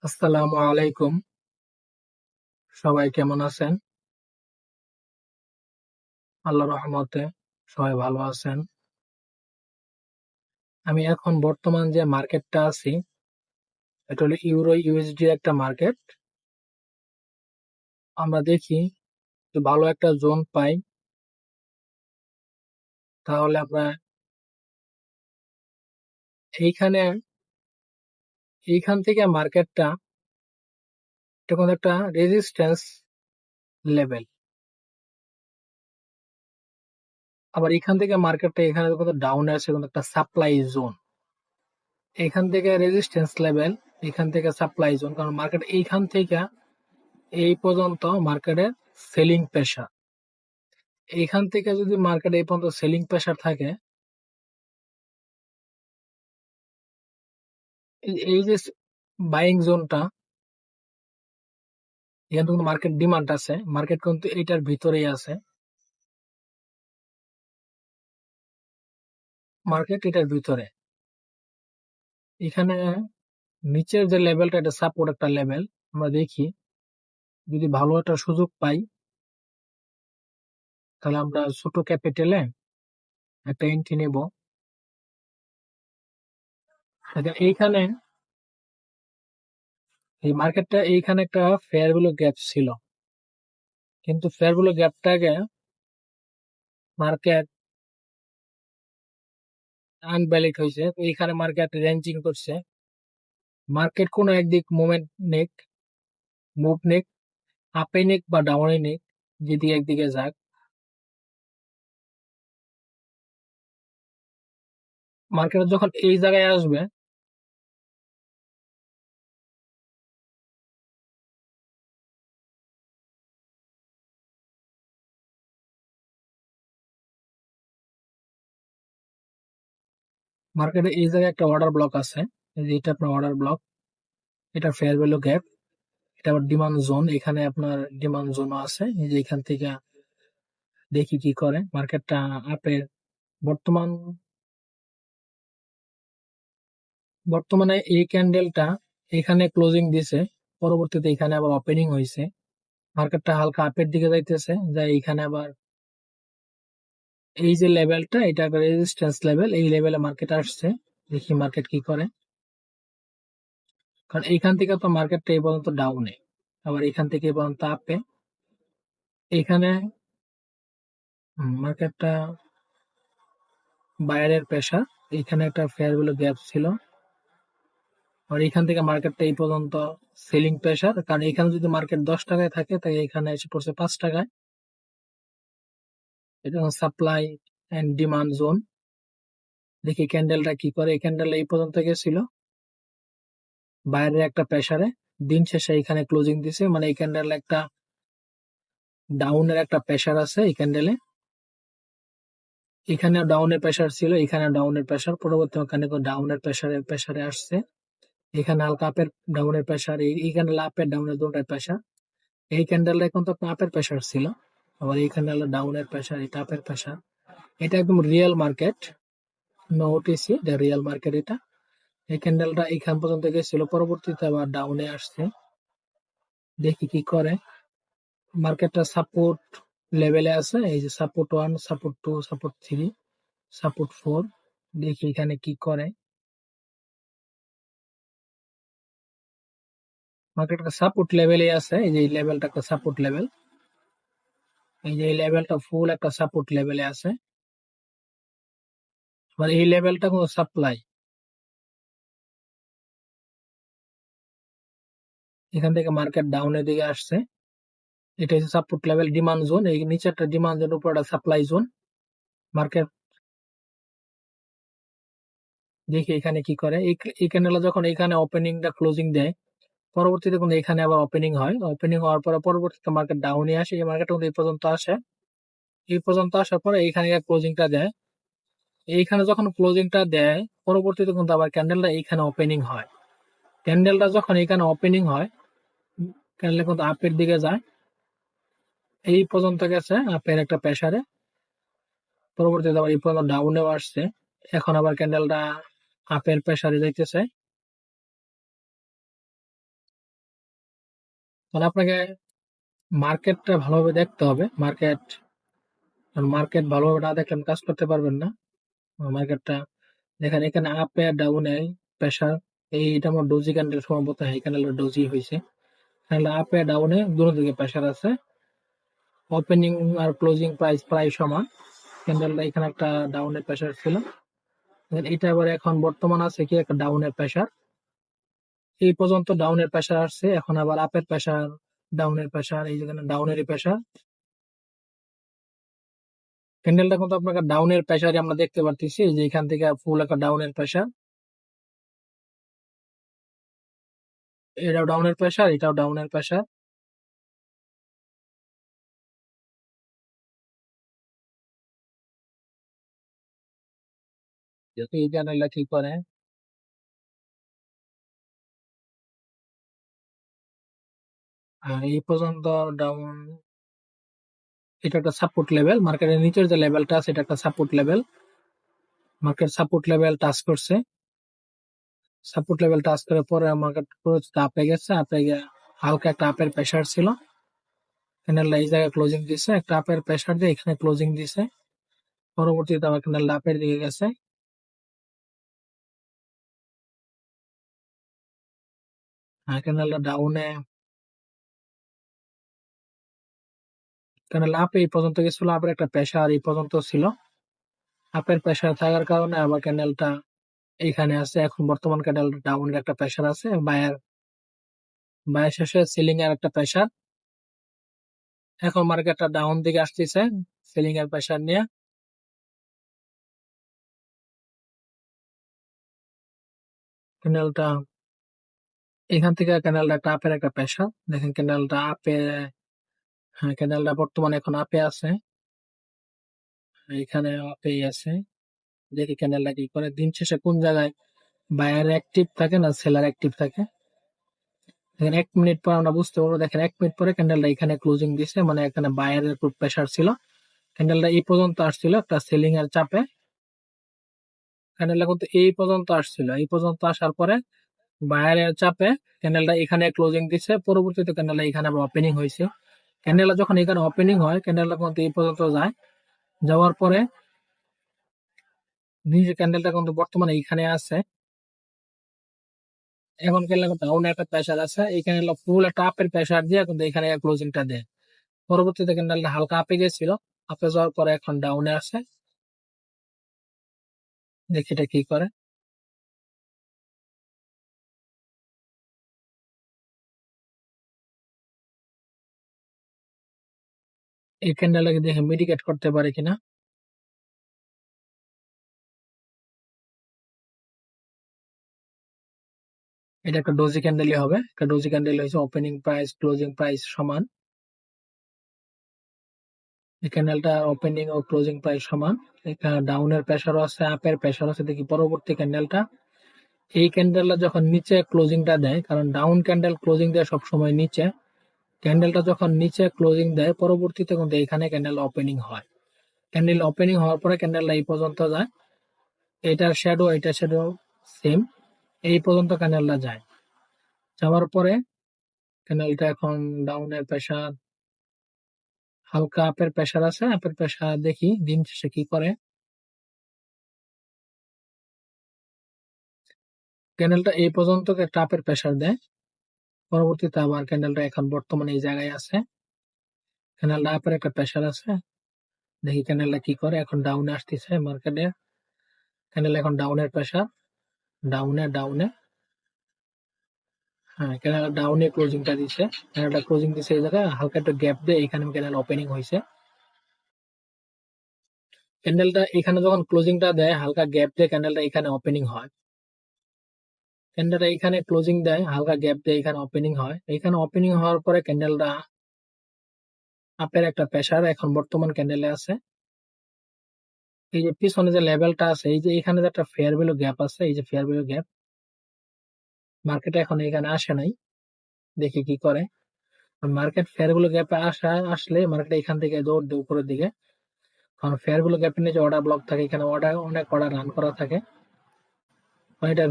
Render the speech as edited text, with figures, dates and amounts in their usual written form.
আসসালামু আলাইকুম। সবাই কেমন আছেন? আল্লাহর রহমতে সবাই ভালো আছেন। আমি এখন বর্তমান যে মার্কেটটা আছি, এটা হলো ইউরো ইউএসডি একটা মার্কেট। আমরা দেখি যে ভালো একটা জোন পাই, তাহলে আমরা এইখানে এইখান থেকে মার্কেটটা এটা কোনো একটা রেজিস্ট্যান্স লেভেল। আবার এখান থেকে মার্কেটটা এখানে কোনো ডাউন আছে, কোনো একটা সাপ্লাই জোন। এখান থেকে রেজিস্ট্যান্স লেভেল, এখান থেকে সাপ্লাই জোন। কারণ মার্কেট এইখান থেকে এই পর্যন্ত মার্কেটের সেলিং প্রেসার। এইখান থেকে যদি মার্কেটে এই পর্যন্ত সেলিং প্রেসার থাকে, এই যে বাইং জোনটা, এখানে কিন্তু মার্কেট ডিমান্ড আছে, মার্কেট কিন্তু এইটার ভিতরেই আছে, মার্কেট এটার ভিতরে। এখানে নিচের যে লেভেলটা, এটা সাপোর্ট একটা লেভেল। আমরা দেখি যদি ভালো একটা সুযোগ পাই, তাহলে আমরা ছোট ক্যাপিটালে একটা এন্ট্রি নেব। এইখানে এই মার্কেটটা এইখানে একটা ফেয়ার ভ্যালু গ্যাপ ছিল, কিন্তু ফেয়ার ভ্যালু গ্যাপটাকে মার্কেট আনভ্যালিড হয়েছে। তো এইখানে মার্কেট রেঞ্জিং করছে, মার্কেট কোনো একদিক মুভমেন্ট নেক, মুভ নেক, আপে নিক বা ডাউনে নিক, যেদিকে একদিকে যাক, মার্কেট যখন এই জায়গায় আসবে, মার্কেটে এই জায়গায় একটা অর্ডার ব্লক আছে, এই যে এটা আপনার অর্ডার ব্লক, এটা ফেয়ার ভ্যালু গ্যাপ, এটা আবার ডিমান্ড জোন। এখানে আপনার ডিমান্ড জোনও আছে। এই যে এখান থেকে দেখি কি করে মার্কেটটা। আপের বর্তমান বর্তমানে এই ক্যান্ডেলটা এখানে ক্লোজিং দিছে, পরবর্তীতে এখানে আবার ওপেনিং হয়েছে, মার্কেটটা হালকা আপের দিকে যাইতেছে, যাই এখানে আবার এই যে লেভেলটা, এটা একটা রেজিস্ট্যান্স লেভেল, এই লেভেলে মার্কেট আসছে। দেখি মার্কেট কি করে, কারণ এইখান থেকে তো মার্কেটটা এই পর্যন্ত ডাউনে, আবার এখান থেকে এই পর্যন্ত আপে। এখানে মার্কেটটা বাইরের প্রেসার, এখানে একটা ফেয়ার ভ্যালু গ্যাপ ছিল, আর এখান থেকে মার্কেটটা এই পর্যন্ত সেলিং প্রেসার। কারণ এখানে যদি মার্কেট 10 টাকায় থাকে, তাই এখানে এসে পড়ছে 5 টাকায়। এটা সাপ্লাই এন্ড ডিমান্ড জোন। দেখি ক্যান্ডেলটা কি করে। এই ক্যান্ডেল এই পর্যন্ত গেছিল বাইরের একটা প্রেসারে, দিন শেষে এখানে ক্লোজিং দিছে, মানে এই ক্যান্ডেল একটা ডাউনের একটা প্রেসার আছে এই ক্যান্ডেলে। এখানে ডাউনের প্রেসার ছিল, এখানে ডাউনের প্রেসার, পরবর্তী ওখানে ডাউনের প্রেসারে আসছে। এখানে হালকা আপের ডাউনের প্রেসার, এইখানে আপের ডাউনের দুটার প্রেসার। এই ক্যান্ডেলটা এখন তো আপনার আপের প্রেসার ছিল, আবার এই ক্যান্ডেল ডাউনের প্রেসার, এটা আপের প্রেসার। এটা একদম রিয়েল মার্কেট, নো ওটিসি, এটা রিয়েল মার্কেট। এটা এই ক্যান্ডেলটা এখান পর্যন্ত গেছিল, পরবর্তীতে আবার ডাউনে আসছে। দেখি কি করে। মার্কেটটা সাপোর্ট লেভেলে আছে, এই যে সাপোর্ট 1, সাপোর্ট 2, সাপোর্ট 3, সাপোর্ট 4। দেখি এখানে কি করে। মার্কেটটা সাপোর্ট লেভেলে আছে, এই যে এই লেভেলটা একটা সাপোর্ট লেভেল, এই যে এই লেভেলটা ফুল একটা সাপোর্ট লেভেলে আছে। আবার এই লেভেলটা কোনো সাপ্লাই, এখান থেকে মার্কেট ডাউনের দিকে আসছে। এটা হচ্ছে সাপোর্ট লেভেল, ডিমান্ড জোন, এই নিচেরটা ডিমান্ড জোন, উপরটা সাপ্লাই জোন। মার্কেট দেখি এখানে কি করে। এই ক্যান্ডেল যখন এখানে ওপেনিংটা ক্লোজিং দেয়, পরবর্তীতে কিন্তু এখানে আবার ওপেনিং হয়, ওপেনিং হওয়ার পরে পরবর্তীতে মার্কেট ডাউনে আসে, এই মার্কেট কিন্তু এই পর্যন্ত আসে। এই পর্যন্ত আসার পরে এইখানে ক্লোজিংটা দেয়। এইখানে যখন ক্লোজিংটা দেয়, পরবর্তীতে কিন্তু আবার ক্যান্ডেলটা এইখানে ওপেনিং হয়। ক্যান্ডেলটা যখন এখানে ওপেনিং হয়, ক্যান্ডেল কিন্তু আপের দিকে যায়, এই পর্যন্ত গেছে আপের একটা প্রেসারে, পরবর্তীতে আবার এই পর্যন্ত ডাউনেও আসছে। এখন আবার ক্যান্ডেলটা আপের প্রেসারে যাইতেছে। তাহলে আপনাকে মার্কেটটা ভালোভাবে দেখতে হবে। মার্কেট ভালোভাবে না দেখলে আপনি কাজ করতে পারবেন না। মার্কেটটা দেখেন, এখানে আপে ডাউনে প্রেসার, এইটা আমার ডোজি ক্যান্ডেল সম্ভবত, হ্যাঁ এখানে ডোজি হয়েছে। তাহলে আপে ডাউনে দুটো দিকে প্রেসার আছে। ওপেনিং আর ক্লোজিং প্রাইস প্রায় সমান। ক্যান্ডেলটা এখানে একটা ডাউনের প্রেসার ছিল, এটা আবার এখন বর্তমান আছে কি একটা ডাউনের প্রেসার। এই পর্যন্ত ডাউনের প্রেসার আসছে, এখন আবার আপের প্রেসার, ডাউনের প্রেসার, এই যেখানে ডাউনেরই প্রেসার। ক্যান্ডেলটা কিন্তু আপনাকে ডাউনের প্রেসারে আমরা দেখতে পারতেছি, যে এখান থেকে ফুল একটা ডাউনের প্রেসার, এটাও ডাউনের প্রেসার, এটাও ডাউনের প্রেসার। যেহেতু এই ক্যান্ডেলটা ঠিক করে, আর এই পর্যন্ত ডাউন, এটা একটা সাপোর্ট লেভেল, মার্কেটের নিচের যে লেভেলটা আছে এটা একটা support level. Market support level touch করছে, সাপোর্ট লেভেল টাচ করার পরে মার্কেট আপে গেছে, আপে গিয়ে হালকা একটা আপের প্রেসার ছিল, ক্যান্ডেলটা এই জায়গায় ক্লোজিং দিছে, একটা আপের প্রেসার দিয়ে এখানে ক্লোজিং দিছে। পরবর্তীতে আবার ক্যান্ডেলটা আপের দিকে গেছে। ক্যান্ডেলটা ডাউনে, ক্যান্ডেল আপে এই পর্যন্ত গেছিল, আপের একটা প্রেসার এই পর্যন্ত ছিল। আপের প্রেসার থাকার কারণে আবার ক্যান্ডেলটা এইখানে আছে। এখন বর্তমান ক্যান্ডেলটা ডাউনের একটা প্রেসার আছে, বায়ার বায়ার শেষে সিলিং এর একটা প্রেসার। এখন মার্কেটটা ডাউন দিকে আসতেছে সিলিং এর প্রেসার নিয়ে। ক্যান্ডেলটা এখান থেকে ক্যান্ডেলটা একটা আপের একটা প্রেসার, দেখেন ক্যান্ডেলটা আপে, হ্যাঁ ক্যান্ডেলটা বর্তমানে এখন আপে আছে, এখানে আপেই আছে। দেখি ক্যান্ডেলটা কি করে, দিন শেষে কোন জায়গায় বায়ার অ্যাক্টিভ থাকে না সেলার অ্যাক্টিভ থাকে। দেখেন 1 মিনিট পর আমরা বুঝতে পারবো, দেখেন 1 মিনিট পরে ক্যান্ডেলটা এখানে ক্লোজিং দিছে, মানে এখানে বায়ারের খুব প্রেসার ছিল। ক্যান্ডেলটা এই পর্যন্ত আসছিল একটা সেলিং এর চাপে, ক্যান্ডেলটা কিন্তু এই পর্যন্ত আসছিল, এই পর্যন্ত আসার পরে বায়ারের চাপে ক্যান্ডেলটা এখানে ক্লোজিং দিচ্ছে। পরবর্তীতে ক্যান্ডেলটা এখানে আবার ওপেনিং হয়েছে। ক্যান্ডেলটা যখন এখানে ওপেনিং হয়, ক্যান্ডেলটা কিন্তু এই পর্যন্ত যায়, যাওয়ার পরে নিজে ক্যান্ডেলটা কিন্তু বর্তমানে এইখানে আছে। এখন ক্যান্ডেল ডাউন একটা প্রেসার আছে, এই ক্যান্ডেলটা ফুল একটা আপের প্রেসার দিয়ে কিন্তু এখানে ক্লোজিংটা দেয়। পরবর্তীতে ক্যান্ডেলটা হালকা আপে গেছিল, আপে যাওয়ার পরে এখন ডাউনে আছে। দেখি এটা কি করে। এই ক্যান্ডেলটাকে দেখে মিটিগেট করতে পারে কিনা। এটা একটা ডোজি ক্যান্ডেলই হবে, একটা ডোজি ক্যান্ডেল হয়েছে, ওপেনিং প্রাইস ক্লোজিং প্রাইস সমান। এই ক্যান্ডেলটা ওপেনিং ও ক্লোজিং প্রাইস সমান। এখানে ডাউনের প্রেসারও আছে, আপের প্রেসার আছে। দেখি পরবর্তী ক্যান্ডেলটা, এই ক্যান্ডেলটা যখন নিচে ক্লোজিংটা দেয়, কারণ ডাউন ক্যান্ডেল ক্লোজিং দেয় সবসময় নিচে, ক্যান্ডেলটা যখন নিচে ক্লোজিং দেয় পরবর্তীতে কিন্তু এখানে ক্যান্ডেল ওপেনিং হয়। ক্যান্ডেল ওপেনিং হওয়ার পরে ক্যান্ডেলটা এই পর্যন্ত যায়, এটার শ্যাডো এটা শ্যাডো সেম, এই পর্যন্ত ক্যান্ডেলটা যায়। যাওয়ার পরে ক্যান্ডেলটা এখন ডাউনের প্রেসার, হালকা আপের প্রেসার আছে, আপের প্রেসার দেখি দিন শেষে কি করে। ক্যান্ডেলটা এই পর্যন্ত একটা আপের প্রেসার দেয়, পরবর্তীতে আবার ক্যান্ডেলটা এখন বর্তমানে এই জায়গায় আছে। ক্যান্ডেলটা আপের একটা প্রেসার আছে, দেখি ক্যান্ডেলটা কি করে। এখন ডাউনে আসতেছে মার্কেটে, ক্যান্ডেল এখন ডাউনের প্রেসার, ডাউনে ডাউনে, হ্যাঁ ক্যান্ডেল ডাউনে ক্লোজিংটা দিছে। ক্যান্ডেলটা ক্লোজিং দিছে এই জায়গায়, হালকা একটা গ্যাপ দিয়ে এখানে ক্যান্ডেল ওপেনিং হয়েছে। ক্যান্ডেলটা এখানে যখন ক্লোজিংটা দেয় হালকা গ্যাপ দিয়ে ক্যান্ডেলটা এখানে ওপেনিং হয়। ক্যান্ডেলটা এখানে ক্লোজিং দেয় হালকা গ্যাপ দিয়ে এখানে ওপেনিং হয়। এখানে ওপেনিং হওয়ার পরে ক্যান্ডেলটা আপের একটা প্রেসার এখন বর্তমান ক্যান্ডেলে আছে। এই যে পিছনে যে লেভেলটা আছে, এই যে এখানে যে একটা ফেয়ার ভ্যালু গ্যাপ আছে, এই যে ফেয়ার ভ্যালু গ্যাপ, মার্কেটে এখন এখানে আসে নাই, দেখি কি করে। মার্কেট ফেয়ার ভ্যালু গ্যাপে আসলে মার্কেট এখান থেকে দৌড় দেয় উপরের দিকে, কারণ ফেয়ার ভ্যালু গ্যাপের নিচে অর্ডার ব্লক থাকে, এখানে অর্ডার অনেক অর্ডার রান করা থাকে, মানে এটা